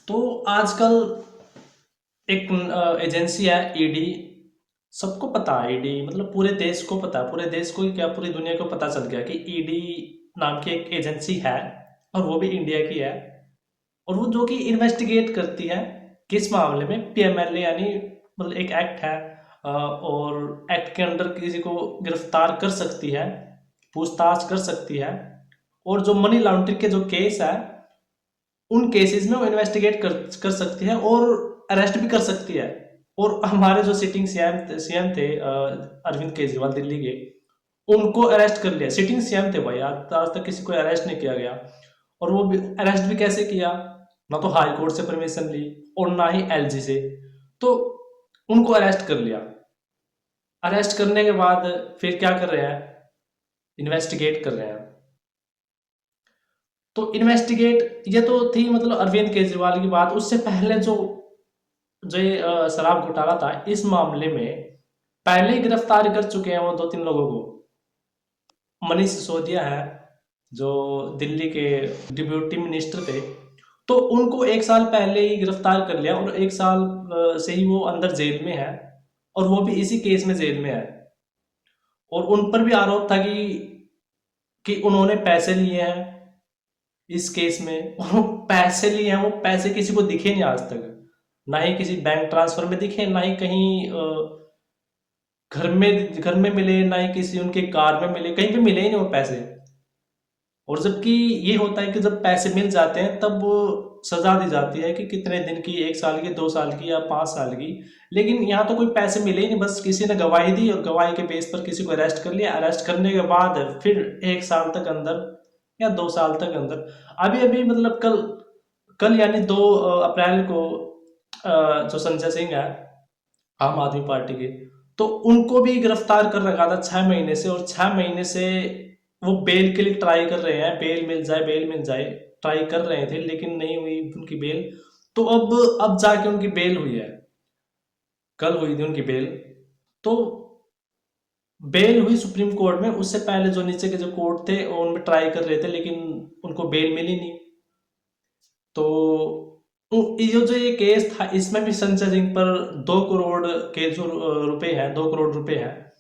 तो आजकल एक एजेंसी है ईडी। सबको पता है ईडी, मतलब पूरे देश को पता है, पूरे देश को ही क्या पूरी दुनिया को पता चल गया कि ईडी नाम की एक एजेंसी है और वो भी इंडिया की है। और वो जो कि इन्वेस्टिगेट करती है किस मामले में, पीएमएलए यानी मतलब एक एक्ट है, और एक्ट के अंदर किसी को गिरफ्तार कर सकती है, पूछताछ कर सकती है। और जो मनी लॉन्ड्रिंग के जो केस है उन केसेस में वो इन्वेस्टिगेट कर सकती है और अरेस्ट भी कर सकती है। और हमारे जो सिटिंग सीएम थे अरविंद केजरीवाल दिल्ली के, उनको अरेस्ट कर लिया। सिटिंग सीएम थे भाई, आज तक किसी को अरेस्ट नहीं किया गया। और वो भी अरेस्ट भी कैसे किया, ना तो हाई कोर्ट से परमिशन ली और ना ही एलजी से। तो उनको अरेस्ट कर लिया। अरेस्ट करने के बाद फिर क्या कर रहे हैं, इन्वेस्टिगेट कर रहे हैं। तो इन्वेस्टिगेट ये तो थी मतलब अरविंद केजरीवाल की बात। उससे पहले जो ये शराब घोटाला था, इस मामले में पहले ही गिरफ्तार कर चुके हैं वो दो तीन लोगों को। मनीष सिसोदिया है जो दिल्ली के डिप्यूटी मिनिस्टर थे, तो उनको एक साल पहले ही गिरफ्तार कर लिया और एक साल से ही वो अंदर जेल में है। और वो भी इसी केस में जेल में है। और उन पर भी आरोप था कि उन्होंने पैसे लिए हैं इस केस में। और वो पैसे लिए हैं, वो पैसे किसी को दिखे नहीं आज तक। ना ही किसी बैंक ट्रांसफर में दिखे, ना ही कहीं घर में मिले, ना ही किसी उनके कार में मिले, कहीं पे मिले ही नहीं वो पैसे। और जबकि ये होता है कि जब पैसे मिल जाते हैं तब वो सजा दी जाती है कि कितने दिन की, 1 साल की, 2 साल की या 5 साल की। लेकिन यहाँ तो कोई पैसे मिले ही नहीं, बस किसी ने गवाही दी और गवाही के बेस पर किसी को अरेस्ट कर लिया। अरेस्ट करने के बाद फिर 1 साल तक अंदर या 2 साल तक अंदर। अभी अभी मतलब कल कल यानी 2 अप्रैल को जो संजय सिंह है आम आदमी पार्टी के, तो उनको भी गिरफ्तार कर रखा था 6 महीने से। और 6 महीने से वो बेल के लिए ट्राई कर रहे हैं, बेल मिल जाए, बेल मिल जाए, ट्राई कर रहे थे लेकिन नहीं हुई उनकी बेल। तो अब जाके उनकी बेल हुई है, कल हुई थी उनकी बेल। तो बेल हुई सुप्रीम कोर्ट में। उससे पहले जो नीचे के जो कोर्ट थे वो उनमें ट्राई कर रहे थे लेकिन उनको बेल मिली नहीं। तो ये जो ये केस था इसमें भी संजय सिंह पर 2 करोड़ के जो रुपए हैं, 2 करोड़ रुपए हैं,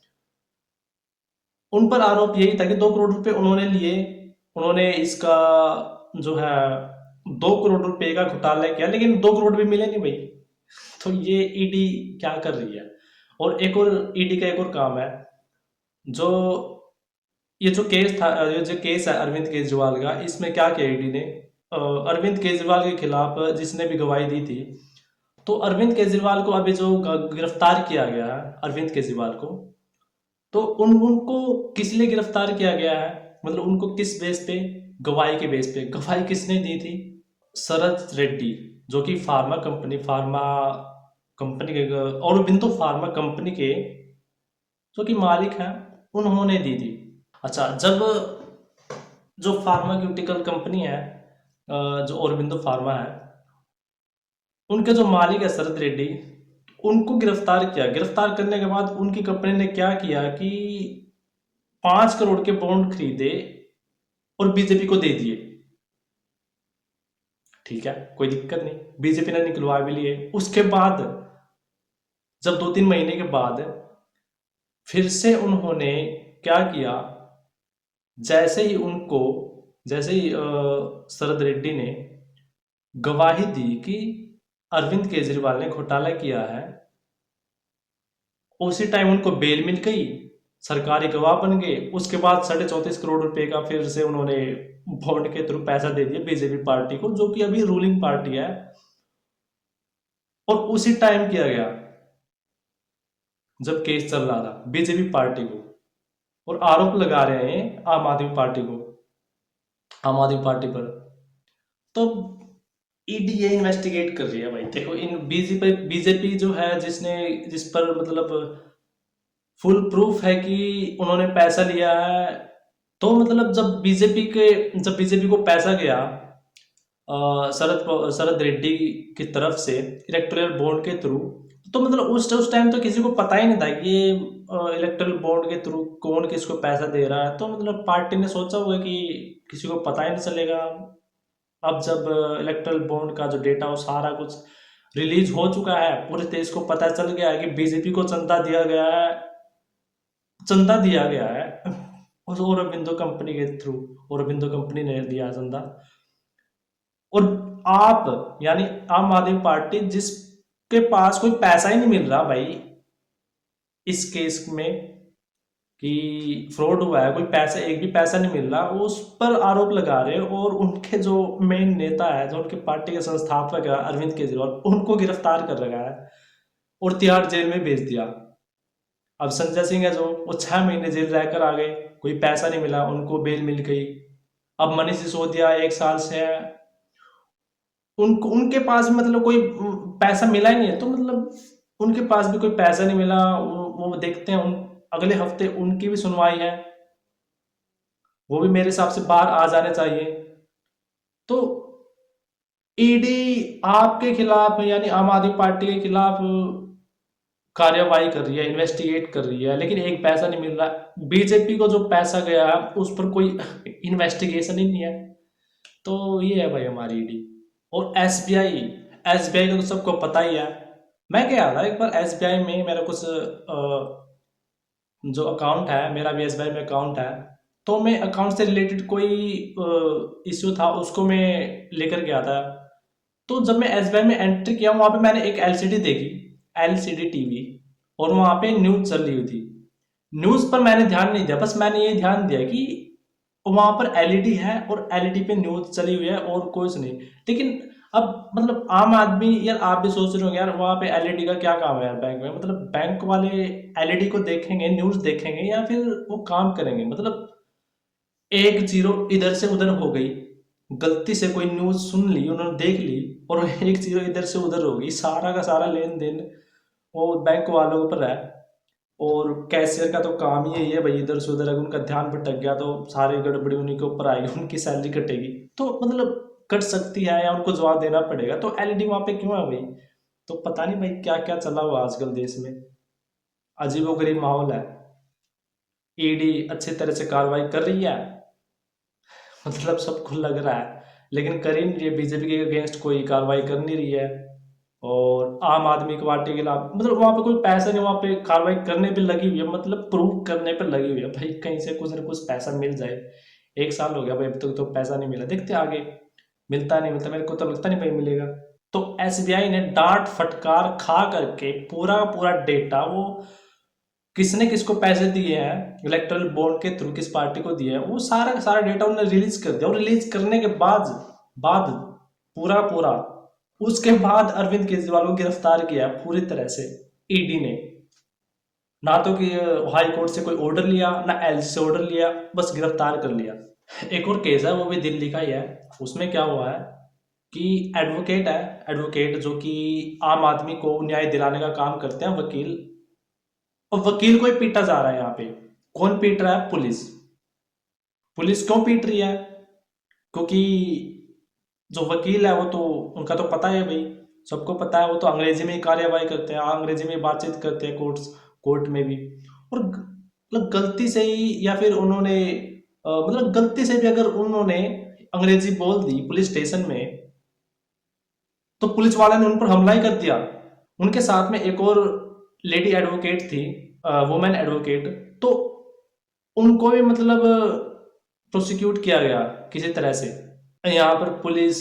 उन पर आरोप यही था कि 2 करोड़ रुपए उन्होंने लिए। उन्होंने इसका जो है 2 करोड़ रुपए का घोटाला किया लेकिन 2 करोड़ भी मिले नहीं भाई। तो ये ईडी क्या कर रही है। और एक और ईडी का एक और काम है, जो ये जो केस था, ये जो केस है अरविंद केजरीवाल का, इसमें क्या किया ईडी ने, अरविंद केजरीवाल के खिलाफ जिसने भी गवाही दी थी, तो अरविंद केजरीवाल को अभी जो गिरफ्तार किया गया है अरविंद केजरीवाल को, तो उनको किस लिए गिरफ्तार किया गया है, मतलब उनको किस बेस पे, गवाही के बेस पे। गवाही किसने दी थी, शरद रेड्डी, जो कि फार्मा कंपनी के, औरबिंदो फार्मा कंपनी के जो कि मालिक हैं, उन्होंने दी थी। अच्छा, जब जो फार्माक्यूटिकल कंपनी है, जो औरबिंदो फार्मा है, उनके जो मालिक है शरद रेड्डी, उनको गिरफ्तार किया। गिरफ्तार करने के बाद उनकी कंपनी ने क्या किया कि 5 करोड़ के बॉन्ड खरीदे और बीजेपी को दे दिए। ठीक है, कोई दिक्कत नहीं, बीजेपी ने निकलवा भी लिए। उसके बाद जब 2-3 महीने के बाद फिर से उन्होंने क्या किया, जैसे ही उनको जैसे ही शरद रेड्डी ने गवाही दी कि अरविंद केजरीवाल ने घोटाला किया है, उसी टाइम उनको बेल मिल गई, सरकारी गवाह बन गए। उसके बाद 34.5 करोड़ रुपए का फिर से उन्होंने बॉन्ड के थ्रू पैसा दे दिया बीजेपी पार्टी को, जो कि अभी रूलिंग पार्टी है। और उसी टाइम किया गया जब केस चल रहा था बीजेपी पार्टी को। और आरोप लगा रहे हैं आम आदमी पार्टी को, आम आदमी पार्टी पर। तो ईडी ये इन्वेस्टिगेट कर रही है भाई। देखो, इन बीजेपी जो है, जिस पर मतलब फुल प्रूफ है कि उन्होंने पैसा लिया है। तो मतलब जब बीजेपी को पैसा गया शरद रेड्डी की तरफ से इलेक्टोरल बॉन्ड के थ्रू, तो मतलब उस टाइम तो किसी को पता ही नहीं था कि ये इलेक्टोरल बॉन्ड के थ्रू कौन किसको पैसा दे रहा है। तो मतलब पार्टी ने सोचा होगा कि किसी को पता ही नहीं चलेगा, अब जब इलेक्ट्रल बॉन्ड का जो डेटा वो सारा कुछ रिलीज हो चुका है, पूरे देश को पता चल गया है कि बीजेपी को चंदा दिया गया है, चंदा दिया गया है उस औरबिंदो कंपनी के थ्रू, औरबिंदो कंपनी ने दिया चंदा। और आप यानी आम आदमी पार्टी, जिसके पास कोई पैसा ही नहीं मिल रहा भाई इस केस में कि फ्रॉड हुआ है, कोई पैसा, एक भी पैसा नहीं मिल रहा, वो उस पर आरोप लगा रहे हैं। और उनके जो मेन नेता है, जो उनके पार्टी के संस्थापक है अरविंद केजरीवाल, उनको गिरफ्तार कर रखा है और तिहाड़ जेल में भेज दिया। अब संजय सिंह है जो, वो 6 महीने जेल रहकर आ गए, कोई पैसा नहीं मिला, उनको बेल मिल गई। अब मनीष सिसोदिया 1 साल से है, उनको, उनके पास भी मतलब कोई पैसा मिला ही नहीं है। तो मतलब उनके पास भी कोई पैसा नहीं मिला। वो देखते हैं, अगले हफ्ते उनकी भी सुनवाई है, वो भी मेरे हिसाब से बाहर आ जाने चाहिए। तो ईडी आपके खिलाफ यानी आम आदमी पार्टी के खिलाफ कार्यवाही कर रही है, इन्वेस्टिगेट कर रही है, लेकिन एक पैसा नहीं मिल रहा। बीजेपी को जो पैसा गया है उस पर कोई इन्वेस्टिगेशन ही नहीं है। तो ये है भाई हमारी ईडी। और एसबीआई, एसबीआई का तो सबको पता ही है। मैं गया था एक बार एसबीआई में, मेरा कुछ जो अकाउंट है, मेरा भी एसबीआई में अकाउंट है, तो मैं अकाउंट से रिलेटेड कोई इश्यू था, उसको मैं लेकर गया था। तो जब मैं एसबीआई में एंट्री किया, वहां पे मैंने एक एलसीडी देखी, एलसीडी टीवी, और वहां पे न्यूज चल रही हुई थी। न्यूज पर मैंने ध्यान नहीं दिया, बस मैंने ये ध्यान दिया कि वहां पर एलईडी है और एलईडी पे न्यूज चली हुई है और कुछ नहीं। लेकिन अब मतलब आम आदमी, यार आप भी सोच रहे हो यार वहां पे एलईडी का क्या काम है यार बैंक में, मतलब बैंक वाले एलईडी को देखेंगे, न्यूज देखेंगे, या फिर वो काम करेंगे? मतलब एक जीरो इधर से उधर हो गई, गलती से कोई न्यूज सुन ली, उन्होंने देख ली, और एक जीरो इधर से उधर हो गई, सारा का सारा लेन देन वो बैंक वालों के ऊपर है। और कैशियर का तो काम ही यही है भाई, इधर से उधर अगर उनका ध्यान भटक गया तो सारी गड़बड़ी उन्हीं के ऊपर आएगी, उनकी सैलरी कटेगी। तो मतलब कट सकती है या उनको जवाब देना पड़ेगा। तो एलईडी वहां पे क्यों है भाई? तो पता नहीं भाई क्या क्या चला हुआ आजकल देश में, अजीबोगरीब माहौल है। ईडी अच्छी तरह से कार्रवाई कर रही है, मतलब सबको लग रहा है, लेकिन कर ही नहीं रही है, बीजेपी के अगेंस्ट कोई कार्रवाई कर नहीं रही है। और आम आदमी पार्टी के खिलाफ मतलब वहां पे कोई पैसा नहीं, वहां पे कार्रवाई करने पे लगी हुई है, मतलब प्रूव करने पे लगी हुई है भाई, कहीं से कुछ ना कुछ पैसा मिल जाए। 1 साल हो गया भाई, अभी तक तो पैसा नहीं मिला, देखते आगे मिलता नहीं मिलता, मेरे को तो लगता नहीं भाई मिलेगा। तो एसबीआई ने डांट फटकार खा करके पूरा पूरा डेटा, वो किसने किसको पैसे दिए हैं इलेक्ट्रल बॉन्ड के थ्रू, किस पार्टी को दिए हैं, वो सारा का सारा डेटा उन्होंने रिलीज कर दिया। और रिलीज करने के बाद बाद पूरा पूरा उसके बाद अरविंद केजरीवाल को गिरफ्तार किया पूरी तरह से ईडी ने। ना तो कि हाई कोर्ट से कोई ऑर्डर लिया, ना एलजी से ऑर्डर लिया, बस गिरफ्तार कर लिया। एक और केस है, वो भी दिल्ली का ही है। उसमें क्या हुआ है कि एडवोकेट है, एडवोकेट जो कि आम आदमी को न्याय दिलाने का काम करते हैं, वकील, और वकील को ही पीटा जा रहा है यहाँ पे। कौन पीट रहा है? पुलिस। पुलिस क्यों पीट रही है? क्योंकि जो वकील है वो तो, उनका तो पता है भाई, सबको पता है, वो तो अंग्रेजी में ही कार्यवाही करते हैं, अंग्रेजी में बातचीत करते हैं कोर्ट में भी। और मतलब गलती से ही या फिर उन्होंने मतलब गलती से भी अगर उन्होंने अंग्रेजी बोल दी पुलिस स्टेशन में, तो पुलिस वाले ने उन पर हमला ही कर दिया। उनके साथ में एक और लेडी एडवोकेट थी, वुमेन एडवोकेट, तो उनको भी मतलब प्रोसिक्यूट किया गया किसी तरह से। यहाँ पर पुलिस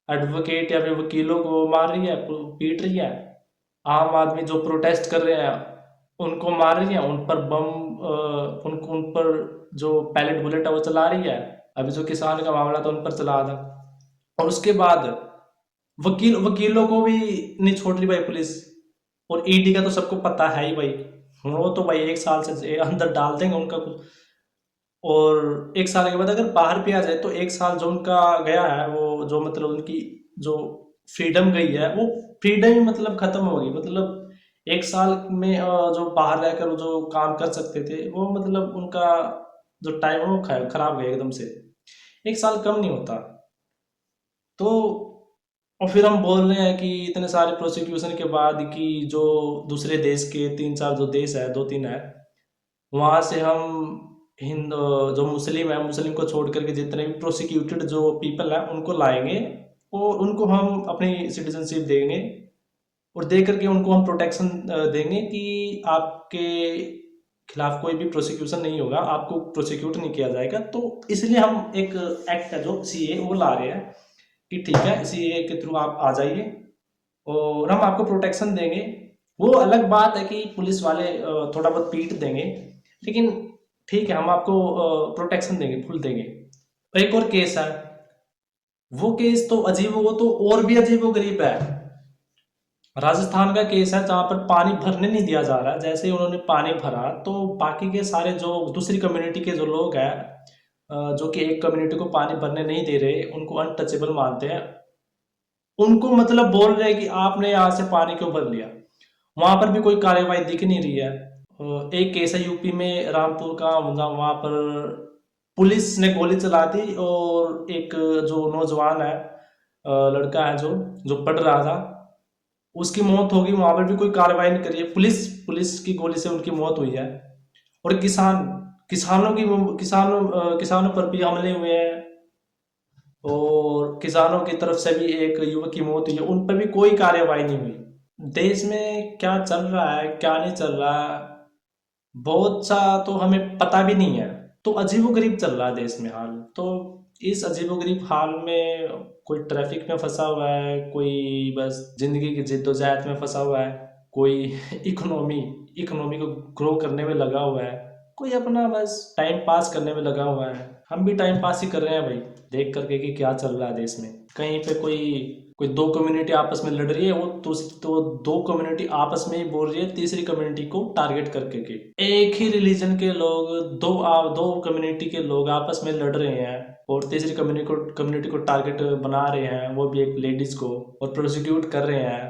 एडवोकेट या फिर वकीलों को मार रही है, पीट रही है। आम आदमी जो प्रोटेस्ट कर रहे हैं उनको मार रही है, उन पर बम, उन पर जो पैलेट बुलेट है वो चला रही है। अभी जो किसान का मामला था उन पर चला था। और उसके बाद वकीलों को भी नहीं छोड़ रही भाई पुलिस। और ईडी का तो सबको पता है ही भाई, वो तो भाई 1 साल से अंदर डाल देंगे उनका कुछ। और 1 साल के बाद अगर बाहर भी आ जाए तो 1 साल जो उनका गया है, वो जो मतलब उनकी जो फ्रीडम गई है, वो फ्रीडम ही मतलब खत्म हो गई। मतलब 1 साल में जो बाहर रहकर वो जो काम कर सकते थे, वो मतलब उनका जो टाइम है वो खराब गया एकदम से। 1 साल कम नहीं होता। तो और फिर हम बोल रहे हैं कि इतने सारे प्रोसिक्यूशन के बाद कि जो दूसरे देश के 3 4 जो देश है, 2 3 है, वहां से हम हिंदू जो मुस्लिम है, मुस्लिम को छोड़ करके जितने भी प्रोसिक्यूटेड जो पीपल है उनको लाएंगे और उनको हम अपनी सिटीजनशिप देंगे और दे करके उनको हम प्रोटेक्शन देंगे कि आपके खिलाफ कोई भी प्रोसिक्यूशन नहीं होगा, आपको प्रोसिक्यूट नहीं किया जाएगा। तो इसलिए हम एक एक्ट है जो सीए वो ला रहे हैं कि ठीक है सीए के थ्रू आप आ जाइए और हम आपको प्रोटेक्शन देंगे। वो अलग बात है कि पुलिस वाले थोड़ा बहुत पीट देंगे, लेकिन ठीक है हम आपको प्रोटेक्शन देंगे, फुल देंगे। एक और केस है, वो केस तो अजीब, वो तो और भी अजीब गरीब है। राजस्थान का केस है जहाँ पर पानी भरने नहीं दिया जा रहा। जैसे ही उन्होंने पानी भरा तो बाकी के सारे जो दूसरी कम्युनिटी के जो लोग हैं जो कि एक कम्युनिटी को पानी भरने नहीं दे रहे, उनको अनटचेबल मानते हैं, उनको मतलब बोल रहे हैं कि आपने यहाँ से पानी क्यों भर लिया। वहां पर भी कोई कार्रवाई दिख नहीं रही है। एक केस है यूपी में रामपुर का, वहां पर पुलिस ने गोली चला दी और एक जो नौजवान है लड़का है जो पढ़ रहा था, उसकी मौत होगी। वहां पर भी कोई कार्रवाई नहीं करी है। पुलिस पुलिस की गोली से उनकी मौत हुई है। और किसानों पर भी हमले हुए हैं और किसानों की तरफ से भी एक युवक की मौत हुई है, उन पर भी कोई कार्रवाई नहीं हुई। देश में क्या चल रहा है क्या नहीं चल रहा है बहुत सा तो हमें पता भी नहीं है। तो अजीबोगरीब चल रहा है देश में हाल। तो इस अजीबोगरीब हाल में कोई ट्रैफिक में फंसा हुआ है, कोई बस जिंदगी की जिद्दोजहद में फंसा हुआ है, कोई इकोनॉमी इकोनॉमी को ग्रो करने में लगा हुआ है, कोई अपना बस टाइम पास करने में लगा हुआ है। हम भी टाइम पास ही कर रहे हैं भाई, देख करके कि क्या चल रहा है देश में। कहीं पे कोई कोई दो कम्युनिटी आपस में लड़ रही है, वो तो दो कम्युनिटी आपस में ही बोल रही है तीसरी कम्युनिटी को टारगेट करके कि एक ही रिलीजन के लोग दो कम्युनिटी के लोग आपस में लड़ रहे हैं और तीसरी कम्युनिटी को टारगेट बना रहे हैं, वो भी एक लेडीज को, और प्रोसिक्यूट कर रहे हैं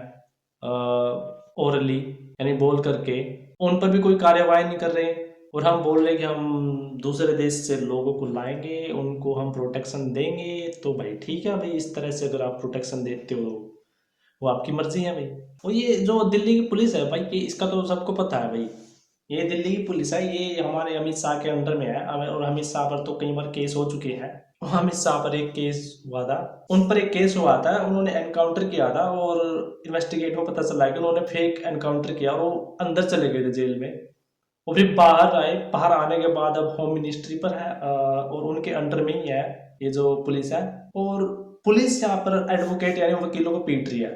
ओरली यानी बोल करके। उन पर भी कोई कार्यवाही नहीं कर रहे और हम बोल रहे हैं कि हम दूसरे देश से लोगों को लाएंगे, उनको हम प्रोटेक्शन देंगे। तो भाई ठीक है भाई, इस तरह से अगर आप प्रोटेक्शन देते हो वो आपकी मर्जी है भाई। और ये जो दिल्ली की पुलिस है भाई, ये इसका तो सबको पता है भाई, ये दिल्ली की पुलिस है, ये हमारे अमित शाह के अंडर में है। और अमित शाह पर तो कई बार केस हो चुके हैं। अमित शाह पर एक केस हुआ था, उन पर एक केस हुआ था, उन्होंने एनकाउंटर किया था और इन्वेस्टिगेट में पता चला कि उन्होंने फेक एनकाउंटर किया और वो अंदर चले गए थे जेल में। वो फिर बाहर आए, बाहर आने के बाद अब होम मिनिस्ट्री पर है और उनके अंडर में ही है ये जो पुलिस है। और पुलिस यहाँ पर एडवोकेट यानी वकीलों को पीट रही है।